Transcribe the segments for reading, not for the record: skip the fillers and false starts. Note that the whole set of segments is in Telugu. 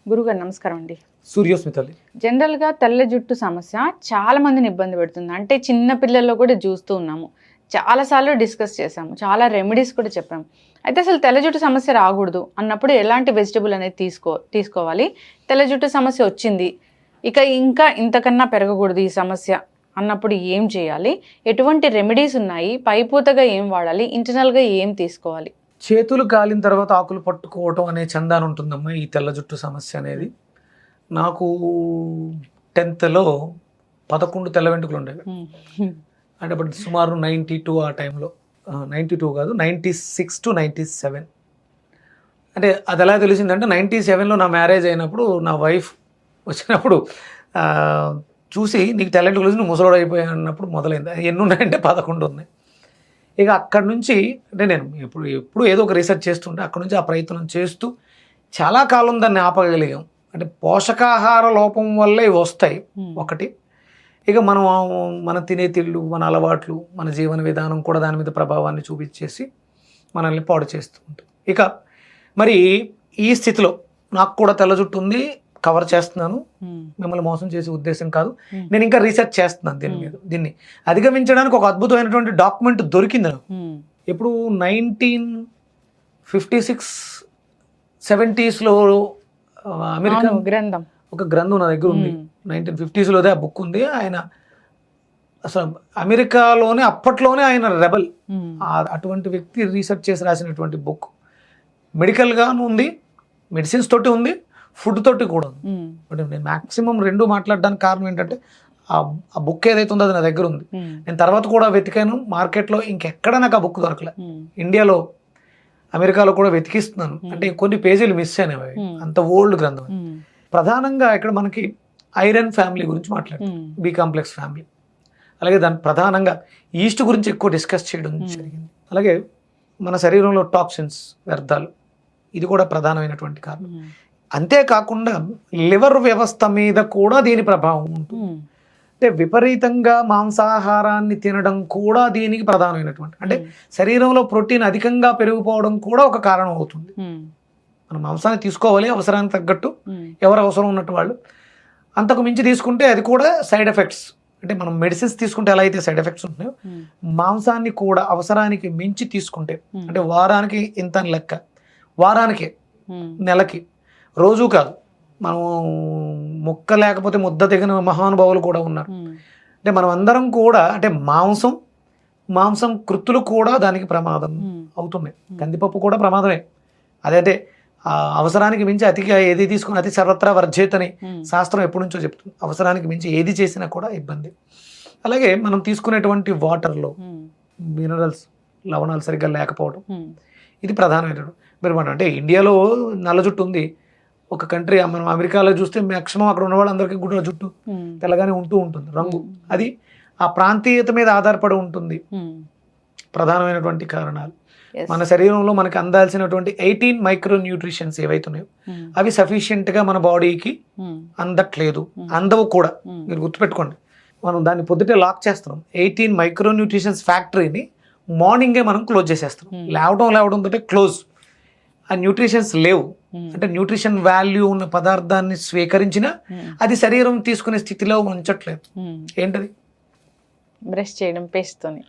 గురుగారు నమస్కారం అండి. సూర్యోస్మితల్లి జనరల్గా తెల్ల జుట్టు సమస్య చాలా మందిని ఇబ్బంది పెడుతుంది. అంటే చిన్న పిల్లల్లో కూడా చూస్తూ ఉన్నాము. చాలాసార్లు డిస్కస్ చేసాము, చాలా రెమెడీస్ కూడా చెప్పాము. అయితే అసలు తెల్ల జుట్టు సమస్య రాకూడదు అన్నప్పుడు ఎలాంటి వెజిటబుల్ అనేది తీసుకోవాలి? తెల్ల జుట్టు సమస్య వచ్చింది, ఇంకా ఇంతకన్నా పెరగకూడదు ఈ సమస్య అన్నప్పుడు ఏం చేయాలి? ఎటువంటి రెమెడీస్ ఉన్నాయి? పైపూతగా ఏం వాడాలి? ఇంటర్నల్గా ఏం తీసుకోవాలి? చేతులు కాలిన తర్వాత ఆకులు పట్టుకోవటం అనే చందాన ఉంటుందమ్మా ఈ తెల్ల జుట్టు సమస్య అనేది. నాకు 10th లో 11 తెల్ల వెంట్రుకలు ఉండేవి. అంటే అప్పుడు సుమారు 92 ఆ టైంలో, 92 కాదు 96 to 97. అంటే అది ఎలా తెలిసిందంటే 97లో నా మ్యారేజ్ అయినప్పుడు నా వైఫ్ వచ్చినప్పుడు చూసి నీకు తెల్ల వెంట్రుకలు నువ్వు ముసలోడు అయిపోయా అన్నప్పుడు మొదలైంది. ఎన్ని ఉన్నాయంటే 11 ఉన్నాయి. ఇక అక్కడి నుంచి అంటే నేను ఎప్పుడు ఏదో ఒక రీసెర్చ్ చేస్తుంటే అక్కడ నుంచి ఆ ప్రయత్నం చేస్తూ చాలా కాలం దాన్ని ఆపగలిగాం. అంటే పోషకాహార లోపం వల్లే ఇవి వస్తాయి ఒకటి. ఇక మనం తినే తిళ్ళు, మన అలవాట్లు, మన జీవన విధానం కూడా దాని మీద ప్రభావాన్ని చూపించేసి మనల్ని పాడు చేస్తూ ఉంటుంది. ఇక మరి ఈ స్థితిలో నాకు కూడా తెల్ల జుట్టు ఉంది, కవర్ చేస్తున్నాను, మిమ్మల్ని మోసం చేసే ఉద్దేశం కాదు, నేను ఇంకా రీసెర్చ్ చేస్తున్నాను దీని మీద. దీన్ని అధిగమించడానికి ఒక అద్భుతమైనటువంటి డాక్యుమెంట్ దొరికింది నాకు. ఇప్పుడు 1956, 70sలో అమెరికా గ్రంథం ఒక గ్రంథం నా దగ్గర ఉంది. 1950sలోదే ఆ బుక్ ఉంది. ఆయన అసలు అమెరికాలోనే అప్పట్లోనే ఆయన రెబల్, అటువంటి వ్యక్తి రీసెర్చ్ చేసి రాసినటువంటి బుక్. మెడికల్గాను ఉంది, మెడిసిన్స్ తోటి ఉంది, ఫుడ్ తోటి కూడా ఉంది. బట్ నేను మ్యాక్సిమం రెండు మాట్లాడడానికి కారణం ఏంటంటే ఆ బుక్ ఏదైతే ఉందో అది నా దగ్గర ఉంది. నేను తర్వాత కూడా వెతికాను మార్కెట్లో, ఇంకెక్కడ నాకు ఆ బుక్ దొరకలే. ఇండియాలో, అమెరికాలో కూడా వెతికిస్తున్నాను. అంటే కొన్ని పేజీలు మిస్ అయినవి, అంత ఓల్డ్ గ్రంథం. ప్రధానంగా ఇక్కడ మనకి ఐరన్ ఫ్యామిలీ గురించి మాట్లాడుతాం, బి కాంప్లెక్స్ ఫ్యామిలీ. అలాగే దాని ప్రధానంగా ఈస్ట్ గురించి ఎక్కువ డిస్కస్ చేయడం జరిగింది. అలాగే మన శరీరంలో టాక్సిన్స్, వ్యర్థాలు, ఇది కూడా ప్రధానమైనటువంటి కారణం. అంతేకాకుండా లివర్ వ్యవస్థ మీద కూడా దీని ప్రభావం ఉంటుంది. అంటే విపరీతంగా మాంసాహారాన్ని తినడం కూడా దీనికి ప్రధానమైనటువంటి, అంటే శరీరంలో ప్రోటీన్ అధికంగా పెరిగిపోవడం కూడా ఒక కారణం అవుతుంది. మనం మాంసాన్ని తీసుకోవాలి అవసరానికి తగ్గట్టు, ఎవరు అవసరం ఉన్నట్టు వాళ్ళు. అంతకు మించి తీసుకుంటే అది కూడా సైడ్ ఎఫెక్ట్స్. అంటే మనం మెడిసిన్స్ తీసుకుంటే ఎలా అయితే సైడ్ ఎఫెక్ట్స్ ఉంటున్నాయో, మాంసాన్ని కూడా అవసరానికి మించి తీసుకుంటే, అంటే వారానికి ఇంత లెక్క, వారానికి, నెలకి, రోజు కాదు. మనం ముక్క లేకపోతే ముద్ద తెగిన మహానుభావులు కూడా ఉన్నారు. అంటే మనం అందరం కూడా, అంటే మాంసం కృత్తులు కూడా దానికి ప్రమాదం అవుతున్నాయి. కందిపప్పు కూడా ప్రమాదమే. అదంటే అవసరానికి మించి అతిగా ఏది తీసుకుని అతి సర్వత్రా వర్జేతని శాస్త్రం ఎప్పటి నుంచో చెప్తుంది. అవసరానికి మించి ఏది చేసినా కూడా ఇబ్బంది. అలాగే మనం తీసుకునేటువంటి వాటర్లో మినరల్స్, లవణాలు సరిగ్గా లేకపోవడం, ఇది ప్రధానమైనటువంటి. మీరు అంటే ఇండియాలో నల్ల జుట్టు ఉంది, ఒక కంట్రీ మనం అమెరికాలో చూస్తే మ్యాక్సిమం అక్కడ ఉన్న వాళ్ళందరికీ గుడ్డ జుట్టు తెల్లగానే ఉంటూ ఉంటుంది రంగు. అది ఆ ప్రాంతీయత మీద ఆధారపడి ఉంటుంది. ప్రధానమైనటువంటి కారణాలు. మన శరీరంలో మనకి అందాల్సినటువంటి 18 మైక్రో న్యూట్రిషన్స్ ఏవైతున్నాయో అవి సఫిషియెంట్గా మన బాడీకి అందట్లేదు, అందవు కూడా. మీరు గుర్తుపెట్టుకోండి, మనం దాన్ని పొద్దుటే లాక్ చేస్తున్నాం. 18 మైక్రో న్యూట్రిషన్స్ ఫ్యాక్టరీని మార్నింగే మనం క్లోజ్ చేసేస్తున్నాం. లేవడం తోటే క్లోజ్. ఆ న్యూట్రిషన్స్ లేవు. అంటే న్యూట్రిషన్ వాల్యూ ఉన్న పదార్థాన్ని స్వీకరించినా అది శరీరం తీసుకునే స్థితిలో ఉంచట్లేదు. ఏంటది? బ్రష్ చేయడం పేస్ట్తోని.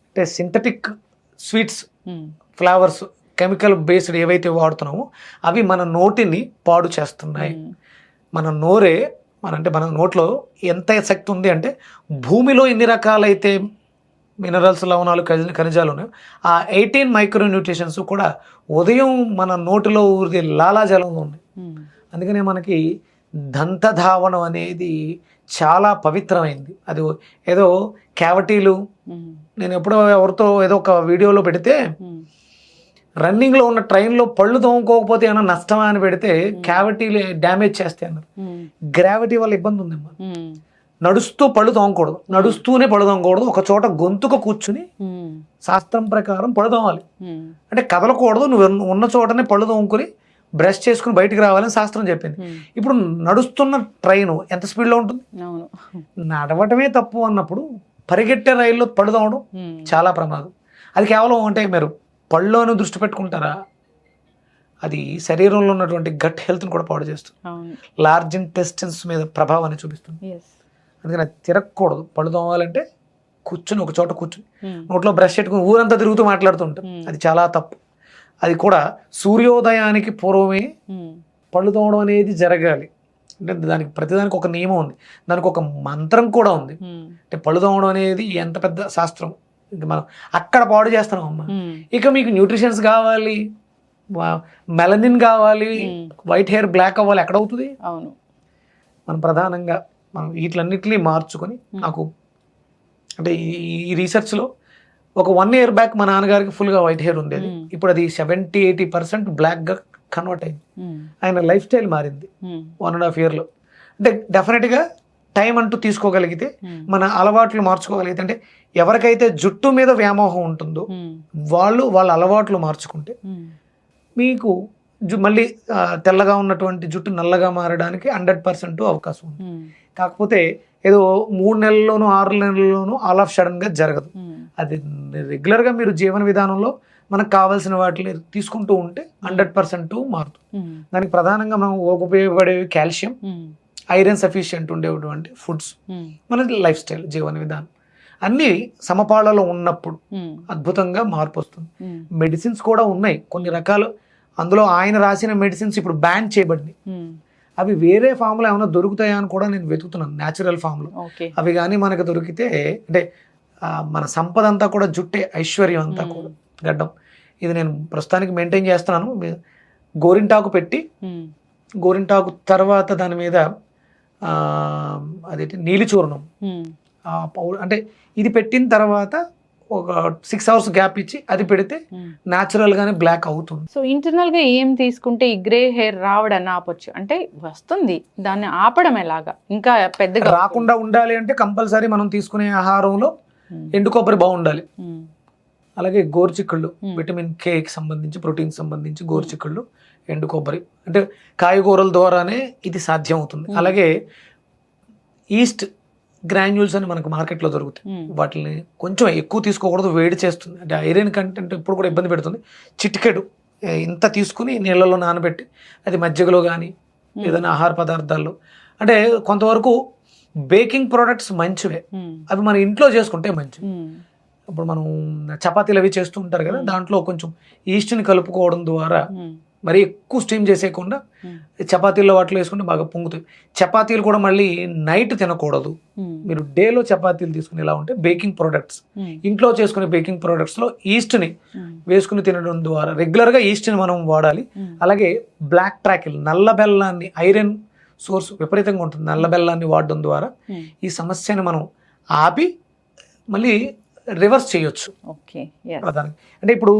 అంటే synthetic sweets, flavours, chemical based ఏవైతే వాడుతున్నామో అవి మన నోటిని పాడు చేస్తున్నాయి. మన నోరే మన నోట్లో ఎంత శక్తి ఉంది అంటే, భూమిలో ఎన్ని రకాలైతే మినరల్స్, లవణాలు, ఖనిజాలు ఉన్నాయో ఆ 18 మైక్రో న్యూట్రిషన్స్ కూడా ఉదయం మన నోటిలో ఊరిది లాలాజలంలో ఉన్నాయి. అందుకనే మనకి దంతధావనం అనేది చాలా పవిత్రమైంది. అది ఏదో క్యావిటీలు, నేను ఎప్పుడో ఎవరితో ఏదో ఒక వీడియోలో పెడితే, రన్నింగ్లో ఉన్న ట్రైన్లో పళ్ళు తోముకోకపోతే ఏమైనా నష్టమా అని పెడితే, క్యావిటీలు డ్యామేజ్ చేస్తాయి అన్నారు. గ్రావిటీ వల్ల ఇబ్బంది ఉందమ్మా. నడుస్తూ పళ్ళు తోమకూడదు, నడుస్తూనే పళ్ళు తోమకూడదు. ఒక చోట గొంతుకు కూర్చుని శాస్త్రం ప్రకారం పళ్ళు తోమాలి. అంటే కదలకూడదు, నువ్వు ఉన్న చోటనే పళ్ళు తోముకుని బ్రష్ చేసుకుని బయటికి రావాలని శాస్త్రం చెప్పింది. ఇప్పుడు నడుస్తున్న ట్రైన్ ఎంత స్పీడ్లో ఉంటుంది? నడవటమే తప్పు అన్నప్పుడు పరిగెట్టే రైల్లో పళ్ళు తోమడం చాలా ప్రమాదం. అది కేవలం అంటే మీరు పళ్ళును దృష్టి పెట్టుకుంటారా? అది శరీరంలో ఉన్నటువంటి గట్ హెల్త్ని కూడా పాడు చేస్తుంది. అవును. లార్జ్ ఇంటెస్టిన్స్ మీద ప్రభావాన్ని చూపిస్తుంది. Yes. అందుకని అది తిరగకూడదు. పళ్ళు తోమాలంటే కూర్చుని ఒక చోట కూర్చుని Hmm. నోట్లో బ్రష్ పెట్టుకుని ఊరంతా తిరుగుతూ మాట్లాడుతూ ఉంటాం. అది చాలా తప్పు. అది కూడా సూర్యోదయానికి పూర్వమే Hmm. పళ్ళు తోమడం అనేది జరగాలి. అంటే దానికి ప్రతిదానికి ఒక నియమం ఉంది, దానికి ఒక మంత్రం కూడా ఉంది. Hmm. అంటే పళ్ళు తోమడం అనేది ఎంత పెద్ద శాస్త్రం. ఇంక మనం అక్కడ పాడు చేస్తున్నాం అమ్మ. Hmm. ఇక మీకు న్యూట్రిషన్స్ కావాలి, మెలనిన్ కావాలి, వైట్ హెయిర్ బ్లాక్ అవ్వాలి, ఎక్కడ అవుతుంది? అవును. మనం ప్రధానంగా మనం వీటిలన్నిటినీ మార్చుకొని నాకు అంటే ఈ రీసెర్చ్లో ఒక 1 year బ్యాక్ మా నాన్నగారికి ఫుల్గా వైట్ హెయిర్ ఉండేది. ఇప్పుడు అది 70-80% బ్లాక్గా కన్వర్ట్ అయింది. Hmm. ఆయన లైఫ్ స్టైల్ మారింది Hmm. 1.5 yearలో. అంటే డెఫినెట్గా టైం అంటూ తీసుకోగలిగితే, Hmm. మన అలవాట్లు మార్చుకోగలిగితే, అంటే ఎవరికైతే జుట్టు మీద వ్యామోహం ఉంటుందో Hmm. వాళ్ళ అలవాట్లు మార్చుకుంటే Hmm. మీకు మళ్ళీ తెల్లగా ఉన్నటువంటి జుట్టు నల్లగా మారడానికి 100% అవకాశం ఉంది. Hmm. కాకపోతే ఏదో 3 నెలల్లోనూ 6 నెలల్లోనూ ఆల్ ఆఫ్ సడన్గా జరగదు. Hmm. అది రెగ్యులర్గా మీరు జీవన విధానంలో మనకు కావాల్సిన వాటిని తీసుకుంటూ ఉంటే 100% మారుతుంది. Hmm. దానికి ప్రధానంగా మనం ఉపయోగపడేవి కాల్షియం, Hmm. ఐరన్ సఫిషియంట్ ఉండేటువంటి ఫుడ్స్, Hmm. మన లైఫ్ స్టైల్, జీవన విధానం అన్నీ సమపాళలో ఉన్నప్పుడు Hmm. అద్భుతంగా మార్పు వస్తుంది. Hmm. మెడిసిన్స్ కూడా ఉన్నాయి కొన్ని రకాలు. అందులో ఆయన రాసిన మెడిసిన్స్ ఇప్పుడు బ్యాన్ చేయబడినాయి. Hmm. అవి వేరే ఫామ్లో ఏమైనా దొరుకుతాయా అని కూడా నేను వెతుకుతున్నాను, న్యాచురల్ ఫామ్లో. Okay. అవి కానీ మనకు దొరికితే, అంటే మన సంపద అంతా కూడా జుట్టే, ఐశ్వర్యం అంతా కూడా గడ్డం. ఇది నేను ప్రస్తుతానికి మెయింటైన్ చేస్తున్నాను. గోరింటాకు పెట్టి, Hmm. గోరింటాకు తర్వాత దాని మీద అదేంటి నీలి చూర్ణం, Hmm. అంటే ఇది పెట్టిన తర్వాత ఒక 6 hours గ్యాప్ ఇచ్చి అది పెడితే Hmm. న్యాచురల్గానే బ్లాక్ అవుతుంది. సో ఇంటర్నల్ గా ఏం తీసుకుంటే ఈ గ్రే హెయిర్ రావడాన్ని ఆపొచ్చు? అంటే వస్తుంది, దాన్ని ఆపడం ఎలాగా? ఇంకా పెద్దగా రాకుండా ఉండాలి అంటే కంపల్సరీ మనం తీసుకునే ఆహారంలో Hmm. ఎండు కొబ్బరి బాగుండాలి. Hmm. అలాగే గోరుచిక్కుళ్ళు, Hmm. విటమిన్ కేకి సంబంధించి, ప్రోటీన్ సంబంధించి గోరుచిక్కుళ్ళు, ఎండు కొబ్బరి, అంటే కాయగూరల ద్వారానే ఇది సాధ్యం అవుతుంది. అలాగే ఈస్ట్ గ్రాన్యూల్స్ అని మనకు మార్కెట్లో దొరుకుతాయి. Hmm. వాటిని కొంచెం ఎక్కువ తీసుకోకూడదు, వేడి చేస్తుంది. అంటే ఐరన్ కంటెంట్ ఇప్పుడు కూడా ఇబ్బంది పెడుతుంది. చిటికెడు ఇంత తీసుకుని నీళ్ళలో నానబెట్టి అది మజ్జిగలో కానీ ఏదైనా ఆహార పదార్థాల్లో, అంటే కొంతవరకు బేకింగ్ ప్రోడక్ట్స్ మంచివే, Hmm. అవి మన ఇంట్లో చేసుకుంటే మంచివి. Hmm. ఇప్పుడు మనం చపాతీలు అవి చేస్తూ ఉంటారు కదా, దాంట్లో కొంచెం ఈస్ట్ని కలుపుకోవడం ద్వారా Hmm. మరీ ఎక్కువ స్టీమ్ చేసేయకుండా Hmm. చపాతీల్లో వాటిలో వేసుకుంటే బాగా పొంగుతాయి. చపాతీలు కూడా మళ్ళీ నైట్ తినకూడదు. Hmm. మీరు డేలో చపాతీలు తీసుకుని ఇలా ఉంటే బేకింగ్ ప్రోడక్ట్స్, Hmm. ఇంట్లో చేసుకునే బేకింగ్ ప్రోడక్ట్స్లో ఈస్ట్ని Hmm. వేసుకుని తినడం ద్వారా రెగ్యులర్గా ఈస్ట్ని మనం వాడాలి. Hmm. అలాగే బ్లాక్ ట్రాకిల్, నల్ల బెల్లాన్ని, ఐరన్ సోర్స్ విపరీతంగా ఉంటుంది, నల్ల బెల్లాన్ని వాడడం ద్వారా Hmm. ఈ సమస్యని మనం ఆపి మళ్ళీ రివర్స్ చేయొచ్చు. Okay. Yes. ప్రధానంగా అంటే ఇప్పుడు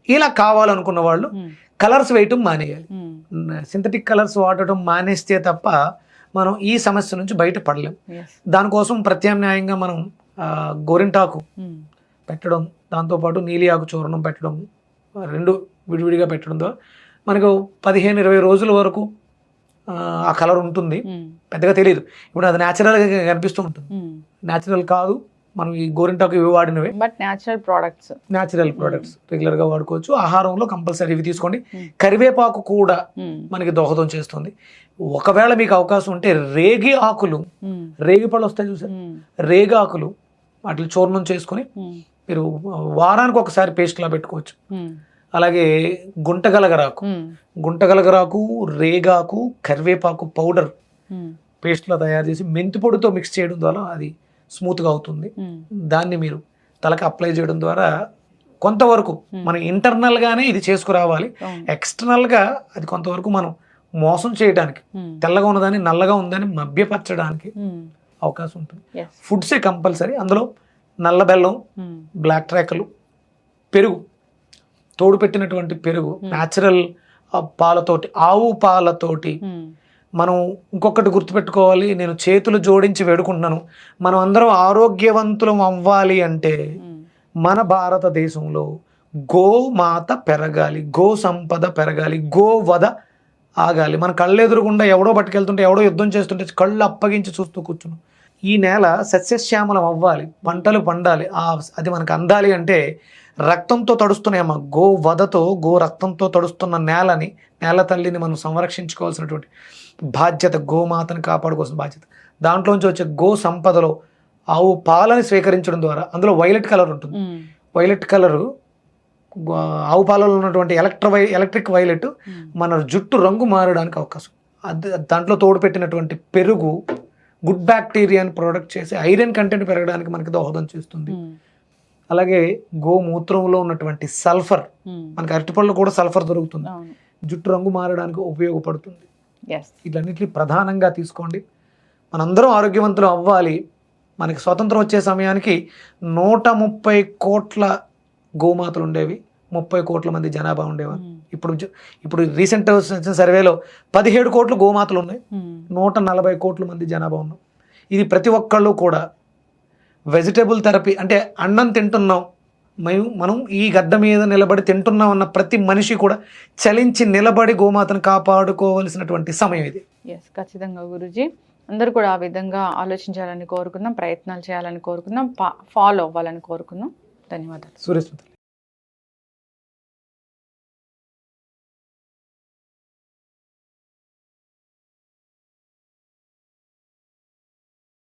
ఇలా కావాలనుకున్న వాళ్ళు Hmm. కలర్స్ వేయటం మానేయాలి. Hmm. సింథటిక్ కలర్స్ వాడటం మానేస్తే తప్ప మనం ఈ సమస్య నుంచి బయటపడలేం. Yes. దానికోసం ప్రత్యామ్నాయంగా మనం గోరింటాకు Hmm. పెట్టడం, దాంతోపాటు నీలి ఆకు చూర్ణం పెట్టడం, రెండు విడివిడిగా పెట్టడం ద్వారా మనకు 15-20 రోజుల వరకు ఆ కలర్ ఉంటుంది. Hmm. పెద్దగా తెలియదు. ఇప్పుడు అది న్యాచురల్గా కనిపిస్తూ ఉంటుంది. Hmm. న్యాచురల్ కాదు, మనం ఈ గోరింటాకు ఇవి వాడినవే, but natural products. Natural products రెగ్యులర్గా వాడుకోవచ్చు. ఆహారంలో కంపల్సరీ ఇవి తీసుకోండి. Hmm. కరివేపాకు కూడా Hmm. మనకి దోహదం చేస్తుంది. ఒకవేళ మీకు అవకాశం ఉంటే రేగి ఆకులు, Hmm. రేగి పళ్ళు వస్తాయి చూసారు, Hmm. రేగి ఆకులు వాటిని చూర్ణం చేసుకుని Hmm. మీరు వారానికి ఒకసారి పేస్ట్లా పెట్టుకోవచ్చు. Hmm. అలాగే గుంటగలగరాకు, Hmm. గుంటగలగరాకు, రేగాకు, కరివేపాకు పౌడర్ Hmm. పేస్ట్లా తయారు చేసి మెంతి పొడితో మిక్స్ చేయడం ద్వారా అది స్మూత్గా అవుతుంది. Hmm. దాన్ని మీరు తలకు అప్లై చేయడం ద్వారా కొంతవరకు మనం ఇంటర్నల్గానే ఇది చేసుకురావాలి. అవును. ఎక్స్టర్నల్గా అది కొంతవరకు మనం మోసం చేయడానికి, Hmm. తెల్లగా ఉన్నదాన్ని నల్లగా ఉందని మభ్యపరచడానికి Hmm. అవకాశం ఉంటుంది. Yes. ఫుడ్సే కంపల్సరీ. అందులో నల్ల బెల్లం, Hmm. బ్లాక్ ట్రాకలు, పెరుగు, తోడు పెట్టినటువంటి పెరుగు, న్యాచురల్ పాలతోటి, ఆవు పాలతోటి. Hmm. మనం ఇంకొకటి గుర్తుపెట్టుకోవాలి, నేను చేతులు జోడించి వేడుకుంటున్నాను, మనం అందరం ఆరోగ్యవంతులం అవ్వాలి అంటే Hmm. మన భారతదేశంలో గోమాత పెరగాలి, గో సంపద పెరగాలి, గోవధ ఆగాలి. మన కళ్ళెదురుగుండా ఎవడో పట్టుకెళ్తుంటే, ఎవడో యుద్ధం చేస్తుంటే కళ్ళు అప్పగించి చూస్తూ కూర్చున్నాం. ఈ నేల సస్యశ్యామలం అవ్వాలి, పంటలు పండాలి, అది మనకు అందాలి అంటే రక్తంతో తడుస్తున్నాయమ్మా. గో వధతో, గో రక్తంతో తడుస్తున్న నేల తల్లిని మనం సంరక్షించుకోవాల్సినటువంటి బాధ్యత, గోమాతని కాపాడుకోవాల్సిన బాధ్యత. దాంట్లోంచి వచ్చే గో సంపదలో ఆవు పాలని స్వీకరించడం ద్వారా, అందులో వైలెట్ కలర్ ఉంటుంది. వైలెట్ కలరు ఆవు పాలలో ఉన్నటువంటి ఎలక్ట్రిక్ వైలెట్ మన జుట్టు రంగు మారడానికి అవకాశం. దాంట్లో తోడు పెట్టినటువంటి పెరుగు గుడ్ బ్యాక్టీరియాని ప్రొడక్ట్ చేసి ఐరన్ కంటెంట్ పెరగడానికి మనకి దోహదం చేస్తుంది. అలాగే గోమూత్రంలో ఉన్నటువంటి సల్ఫర్, మనకి అరటిపళ్ళు కూడా సల్ఫర్ దొరుకుతుంది, జుట్టు రంగు మారడానికి ఉపయోగపడుతుంది. ఇట్లన్నిటిని ప్రధానంగా తీసుకోండి. మనందరం ఆరోగ్యవంతులు అవ్వాలి. మనకి స్వతంత్రం వచ్చే సమయానికి 130 కోట్ల గోమాతలు ఉండేవి, 30 కోట్ల మంది జనాభా ఉండేవారు. ఇప్పుడు రీసెంట్ సర్వేలో 17 కోట్ల గోమాతలు ఉన్నాయి, 140 కోట్ల మంది జనాభా ఉన్నాం. ఇది ప్రతి ఒక్కళ్ళు కూడా వెజిటబుల్ థెరపీ, అంటే అన్నం తింటున్నాం, మనం ఈ గడ్డ మీద నిలబడి తింటున్నాం అన్న ప్రతి మనిషి కూడా చలించి నిలబడి గోమాతను కాపాడుకోవాల్సినటువంటి సమయం ఇది. ఖచ్చితంగా గురూజీ, అందరూ కూడా ఆ విధంగా ఆలోచించాలని కోరుకుందాం, ప్రయత్నాలు చేయాలని కోరుకుందాం, ఫాలో అవ్వాలని కోరుకుందాం. ధన్యవాదాలు. సురేష్.